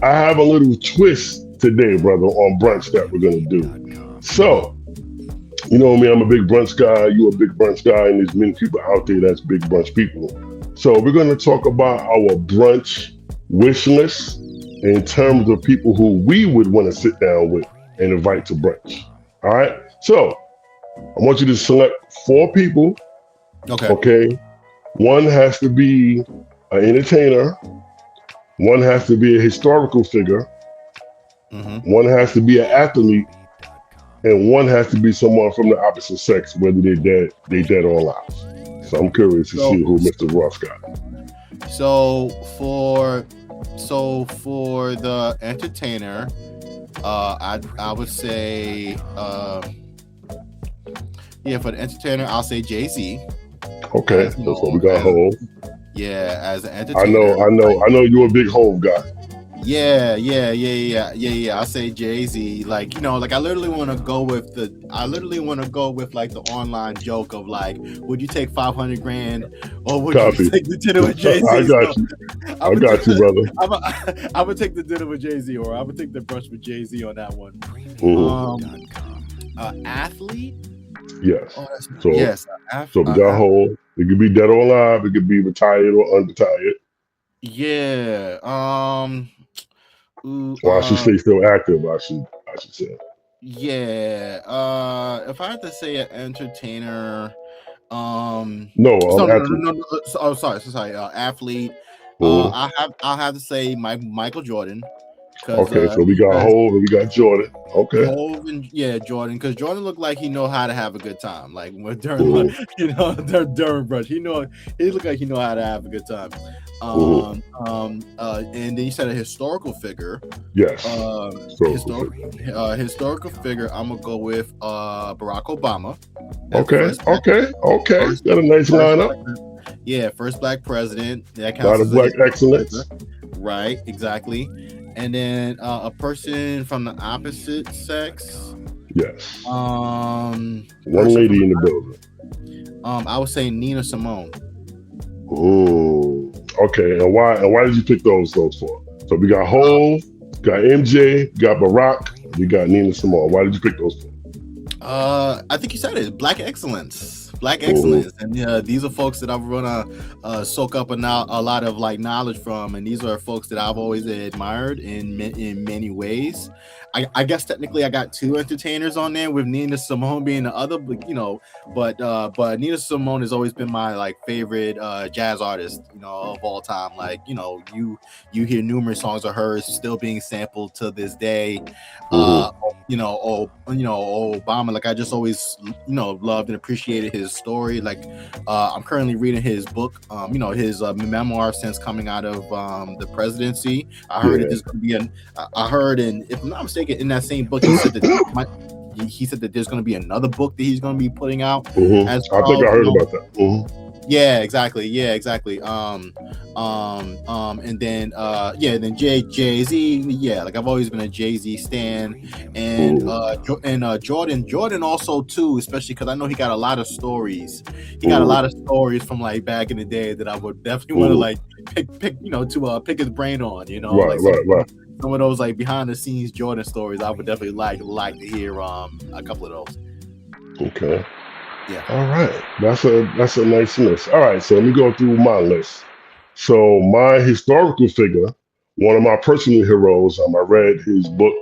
I have a little twist today, brother, on brunch that we're gonna do. So, you know me, I'm a big brunch guy. You a big brunch guy, and there's many people out there that's big brunch people. So we're gonna talk about our brunch wish list in terms of people who we would want to sit down with and invite to brunch. All right. So I want you to select four people. Okay. Okay. One has to be an entertainer. One has to be a historical figure. One has to be an athlete, and one has to be someone from the opposite sex, whether they dead or alive. So I'm curious to see who Mr. Ross got. So for the entertainer, I would say for the entertainer I'll say Jay-Z. Okay, that's what we got. Hove. Yeah, as an entertainer. I know you're a big Hove guy. Yeah. I say Jay-Z. Like, I literally want to go with like the online joke of like, would you take 500 grand or would you take the dinner with Jay-Z? I got you, brother. I would take the dinner with Jay-Z, or I would take the brunch with Jay-Z on that one. Athlete. Yes. Oh, yes. So we got Hove. It could be dead or alive. It could be retired or unretired. Yeah. Well, I should say still active. I should say. Yeah. If I had to say an entertainer, athlete. Oh, sorry. Athlete. I'll have to say Michael Jordan. Okay, so we got Hove and we got Jordan. Okay. Hove and Jordan, because Jordan looked like he know how to have a good time. Like during brunch, he looked like he know how to have a good time. And then you said a historical figure. Yes. Historical figure. I'm gonna go with Barack Obama. Okay. Got a nice lineup. Yeah, first black president. That counts. A lot of black excellence. Right. Exactly. And then a person from the opposite sex. Yes. One lady in the building. I would say Nina Simone. Ooh. Okay. And why did you pick those four? So we got Hove, got MJ, got Barack, we got Nina Simone. Why did you pick those four? I think you said it. Black excellence. And these are folks that I'm gonna soak up a lot of like knowledge from, and these are folks that I've always admired in many ways. I guess technically I got two entertainers on there, with Nina Simone being the other, but Nina Simone has always been my like favorite jazz artist, of all time. Like, you hear numerous songs of hers still being sampled to this day. Obama, like I just always loved and appreciated his story. Like I'm currently reading his book, his memoir since coming out of the presidency. I heard that there's going to be I heard, and if I'm not mistaken, in that same book he said that there's going to be another book that he's going to be putting out as well. I think I heard about that. Yeah, exactly. And then then Jay-Z. Yeah, like I've always been a Jay-Z stan, and Jordan also too, especially because I know he got a lot of stories. He got a lot of stories from like back in the day that I would definitely want to like pick his brain on. Right. Some of those like behind the scenes Jordan stories, I would definitely like to hear a couple of those. Okay. Yeah. All right. That's a nice list. All right. So let me go through my list. So my historical figure, one of my personal heroes, I read his book,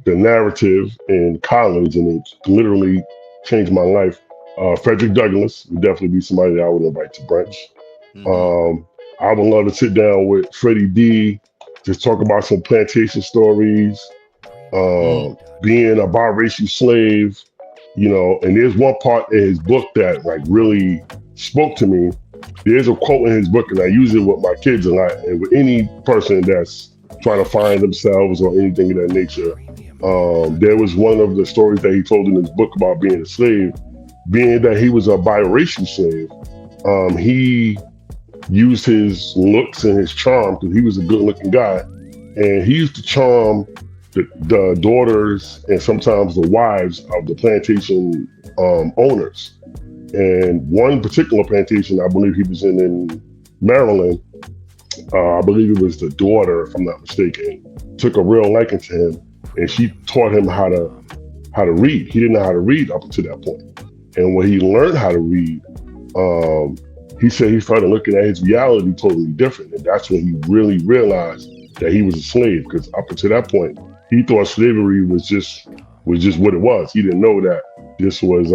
The Narrative, in college, and it literally changed my life. Frederick Douglass would definitely be somebody that I would invite to brunch. I would love to sit down with Freddie D, just talk about some plantation stories, being a biracial slave. And there's one part in his book that like really spoke to me. There's a quote in his book, and I use it with my kids a lot, and with any person that's trying to find themselves or anything of that nature. There was one of the stories that he told in his book about being a slave, being that he was a biracial slave. He used his looks and his charm, because he was a good-looking guy, and he used to charm the daughters and sometimes the wives of the plantation owners. And one particular plantation, I believe he was in Maryland, I believe it was the daughter, if I'm not mistaken, took a real liking to him, and she taught him how to read. He didn't know how to read up until that point, and when he learned how to read, um, he said he started looking at his reality totally different, and that's when he really realized that he was a slave. Because up until that point, he thought slavery was just what it was. He didn't know that this was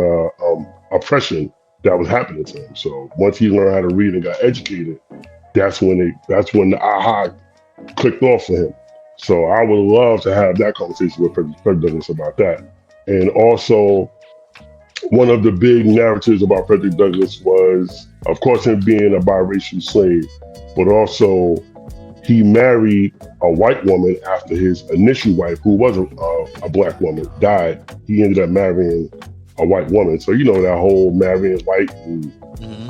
oppression that was happening to him. So once he learned how to read and got educated, that's when the aha clicked off for him. So I would love to have that conversation with Frederick Douglass about that. And also, one of the big narratives about Frederick Douglass was, of course, him being a biracial slave, but also he married a white woman after his initial wife, who was a black woman, died. He ended up marrying a white woman. So you know that whole marrying white and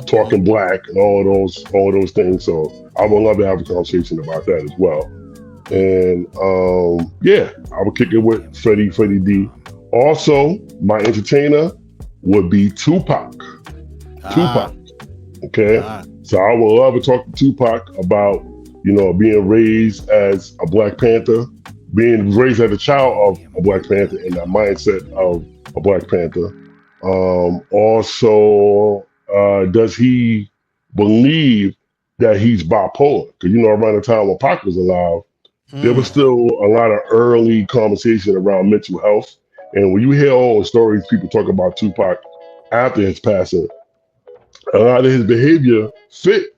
talking black and all those things. So I would love to have a conversation about that as well. And yeah, I would kick it with Freddie D. Also, my entertainer would be Tupac. Tupac. Okay. So I would love to talk to Tupac about, being raised as a Black Panther, being raised as a child of a Black Panther and that mindset of a Black Panther. Also, does he believe that he's bipolar? Because, around the time when Pac was alive, there was still a lot of early conversation around mental health. And when you hear all the stories people talk about Tupac after his passing, a lot of his behavior fit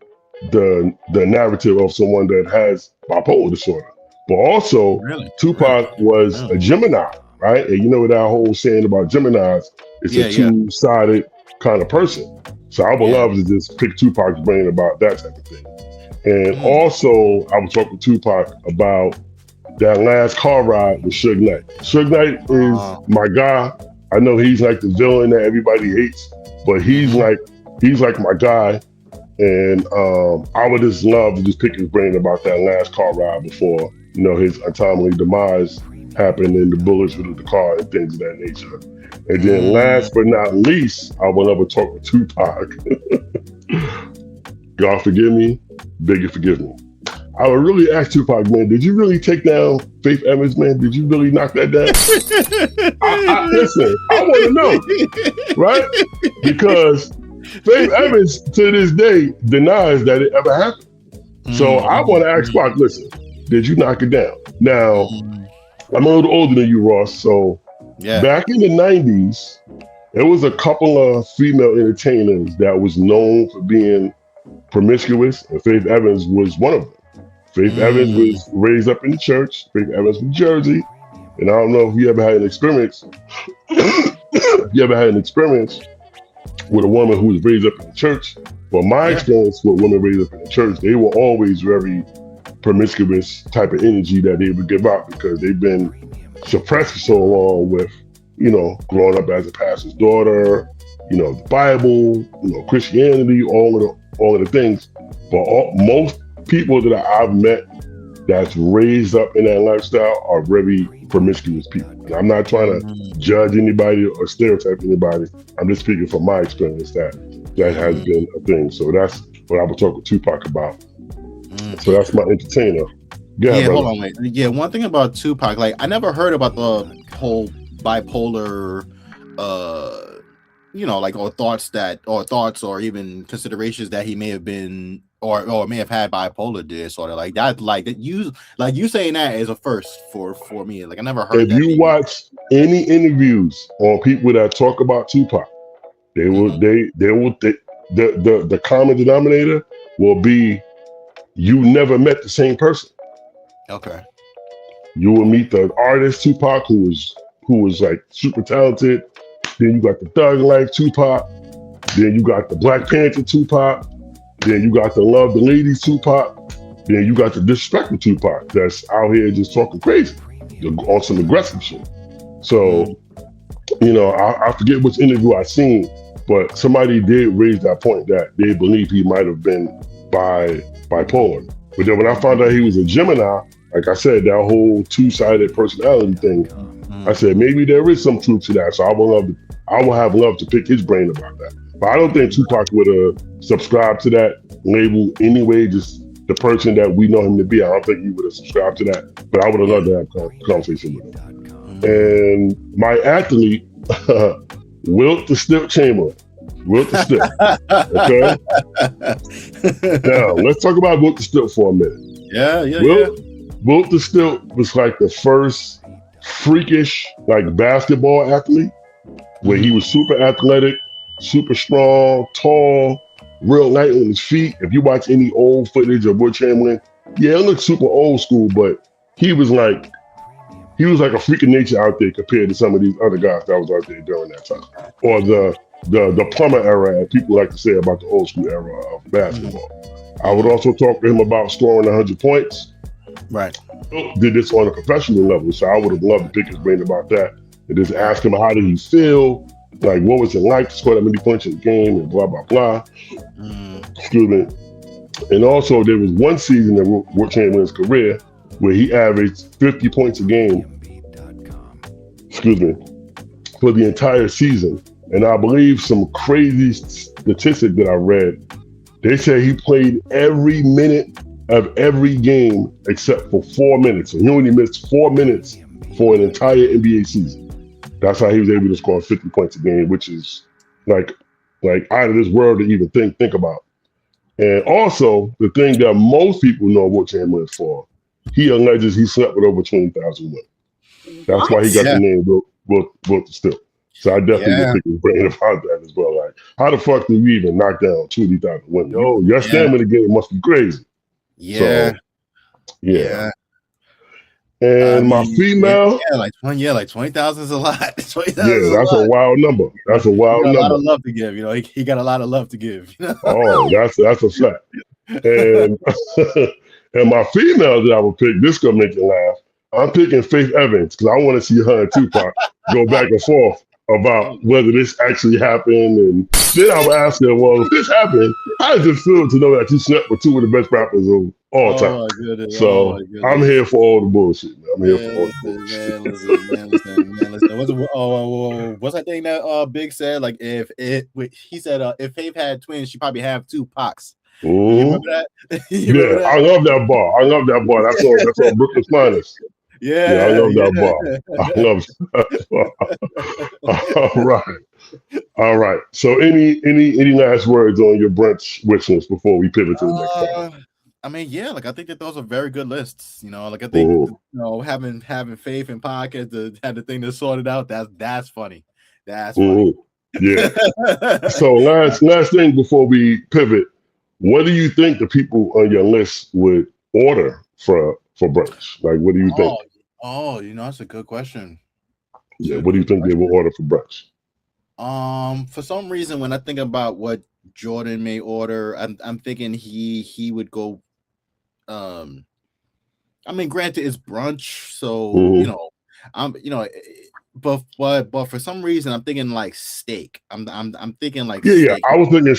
the narrative of someone that has bipolar disorder. But also, Tupac was a Gemini, right? And you know that whole saying about Geminis, it's a two-sided kind of person. So I would love to just pick Tupac's brain about that type of thing. And also, I was talking to Tupac about that last car ride with Suge Knight. Suge Knight is my guy. I know he's like the villain that everybody hates, but he's like my guy. And I would just love to just pick his brain about that last car ride before, his untimely demise happened and the bullets hit the car and things of that nature. And then last but not least, I would love to talk with Tupac. God forgive me, beg you forgive me. I would really ask Tupac, man, did you really take down Faith Evans, man? Did you really knock that down? Listen, I want to know, right? Because Faith Evans, to this day, denies that it ever happened. So I want to ask Pac, listen, did you knock it down? Now, I'm a little older than you, Ross, so back in the 90s, there was a couple of female entertainers that was known for being promiscuous, and Faith Evans was one of them. Faith Evans was raised up in the church. Faith Evans from Jersey. And I don't know if you ever had an experience. With a woman who was raised up in the church. But my experience with women raised up in the church, they were always very promiscuous type of energy that they would give out because they've been suppressed for so long with, growing up as a pastor's daughter, the Bible, Christianity, all of the things. But most people that I've met that's raised up in that lifestyle are very promiscuous people. And I'm not trying to judge anybody or stereotype anybody. I'm just speaking from my experience that has been a thing. So that's what I would talk with Tupac about. So that's my entertainer. Hold on, wait. Yeah, one thing about Tupac, like I never heard about the whole bipolar or thoughts or even considerations that he may have been or may have had bipolar disorder like that. You saying that is a first for me. Like I never heard. If you watch any interviews on people that talk about Tupac, they will the common denominator will be you never met the same person. Okay. You will meet the artist Tupac who was like super talented. Then you got the thug life Tupac. Then you got the Black Panther Tupac. Then you got the love the ladies Tupac. Then you got the disrespectful Tupac that's out here just talking crazy on some aggressive shit. So, I forget which interview I seen, but somebody did raise that point that they believe he might have been bipolar. But then when I found out he was a Gemini, like I said, that whole two-sided personality thing, I said maybe there is some truth to that. So I would have loved to pick his brain about that. But I don't think Tupac would have subscribed to that label anyway, just the person that we know him to be. I don't think he would have subscribed to that, but I would have loved to have a conversation with him. And my athlete, Wilt the Stilt Chamberlain. Wilt the Stilt. Okay. Now let's talk about Wilt the Stilt for a minute. Wilt the Stilt was like the first freakish like basketball athlete where he was super athletic, super strong, tall, real light on his feet. If you watch any old footage of Wilt Chamberlain, yeah, it looks super old school, but he was like a freak of nature out there compared to some of these other guys that was out there during that time. Or the plumber era, as people like to say about the old school era of basketball. I would also talk to him about scoring 100 points. Right. Did this on a professional level, so I would have loved to pick his brain about that and just ask him how did he feel, like what was it like to score that many points in the game, and blah blah blah. Excuse me. And also, there was one season in Wilt Chamberlain's career where he averaged 50 points a game. Excuse me, for the entire season. And I believe some crazy statistic that I read, they said he played every minute of every game except for 4 minutes. So he only missed 4 minutes for an entire NBA season. That's how he was able to score 50 points a game, which is like out of this world to even think about. And also, the thing that most people know Wilt Chamberlain for, he alleges he slept with over 20,000 women. That's why he got the name Wilt the Stilt. So I definitely would pick his brain about that as well. Like, how the fuck do you even knock down 20,000 women? Yo, your stamina game must be crazy. Yeah. So, yeah. And my female, like 20,000 is a lot. 20,000 that's a wild number. That's a wild number. A lot of love to give. You know, he got a lot of love to give. You know? Oh, that's a fact. And and my female that I would pick, this gonna make you laugh. I'm picking Faith Evans because I want to see her and Tupac go back and forth about whether this actually happened. And then I would ask her, well, if this happened, how does it feel to know that you slept with two of the best rappers of all time? So I'm here for all the bullshit, man. I'm here for all the bullshit. Listen. What's that thing that Big said? Like he said if Faith had twins, she probably have two Pacs. You remember that? Remember that? I love that bar. That's all Brooklyn's finest. Yeah, I love that bar. I love that. All right. So any last words on your brunch wish list before we pivot to the next topic? I mean, like I think that those are very good lists. You know, like I think having Faith in podcast to have the thing to sort it out, that's funny. That's funny. Yeah. So last thing before we pivot, what do you think the people on your list would order for brunch? Like, what do you think? Oh, that's a good question. Yeah, what do you think they will order for brunch? For some reason, when I think about what Jordan may order, I'm thinking he would go. I mean, granted, it's brunch, so but for some reason, I'm thinking like steak. I'm thinking like steak. I was thinking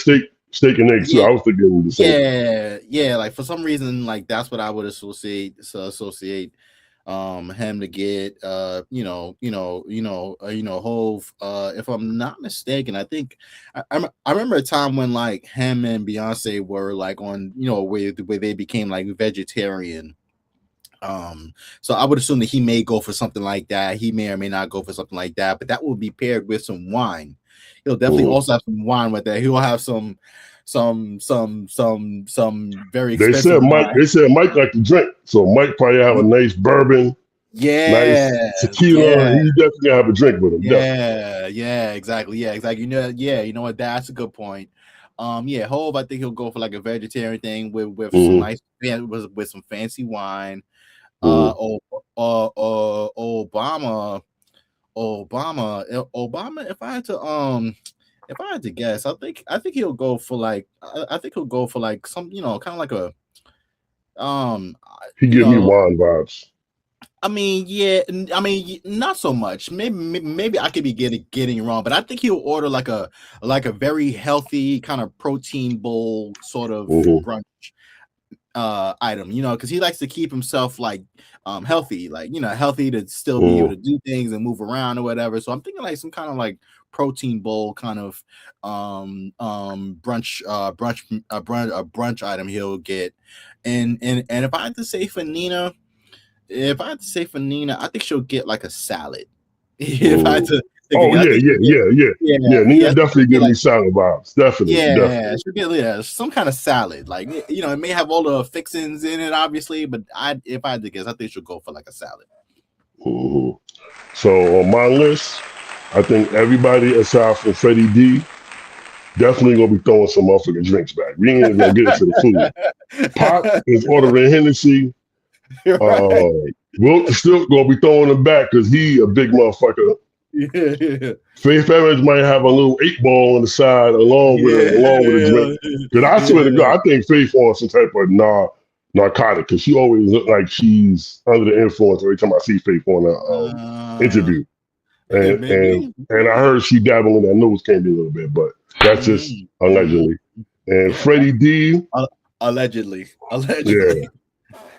steak and eggs too. I was thinking the same. Yeah. Like for some reason, like that's what I would associate him to get. Hove. If I'm not mistaken, I think I remember a time when like him and Beyonce were like on where they became like vegetarian. So I would assume that he may go for something like that. He may or may not go for something like that, but that will be paired with some wine. He'll definitely also have some wine with that. He'll have some very expensive wine. They said Mike liked to drink, so Mike probably have a nice bourbon, nice tequila. Yeah. He definitely have a drink with him. Exactly. You know what? That's a good point. Hove, I think he'll go for like a vegetarian thing with some nice with some fancy wine. Obama. If I had to guess, I think he'll go for like some kind of like a He give me wine vibes. I mean, not so much. Maybe I could be getting it wrong, but I think he'll order like a very healthy kind of protein bowl sort of brunch. item, you know, because he likes to keep himself like healthy, like, you know, healthy to still be able to do things and move around or whatever. So I'm thinking like some kind of like protein bowl kind of brunch item he'll get. And if I had to say for Nina, I think she'll get like a salad. If I had to think Oh again, I think she'll get, yeah. Nina I think definitely she'll get give me like, salad vibes. Definitely. she'll get some kind of salad. Like, you know, it may have all the fixings in it, obviously, but if I had to guess, I think she'll go for like a salad. Mm-hmm. So on my list, I think everybody aside from Freddie D definitely gonna be throwing some motherfucking drinks back. We ain't even gonna get into the food. Pop is ordering Hennessy. Right. Wilt still gonna be throwing them back because he a big motherfucker. Yeah. Faith Evans might have a little 8 ball on the side along with a drink. Cause I swear to God, I think Faith on some type of narcotic because she always look like she's under the influence every time I see Faith on a interview. Maybe. And I heard she dabbling in that nose candy a little bit, but that's just allegedly. And Freddie D, allegedly. Yeah,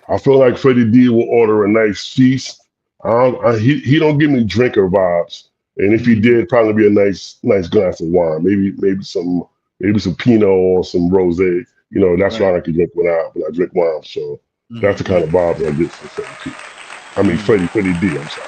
I feel like Freddie D will order a nice feast. He don't give me drinker vibes, and if he did, probably be a nice glass of wine, maybe some Pinot or some rosé. You know, that's what I like to drink when I drink wine. So that's the kind of vibes I get from Freddie D. I'm sorry.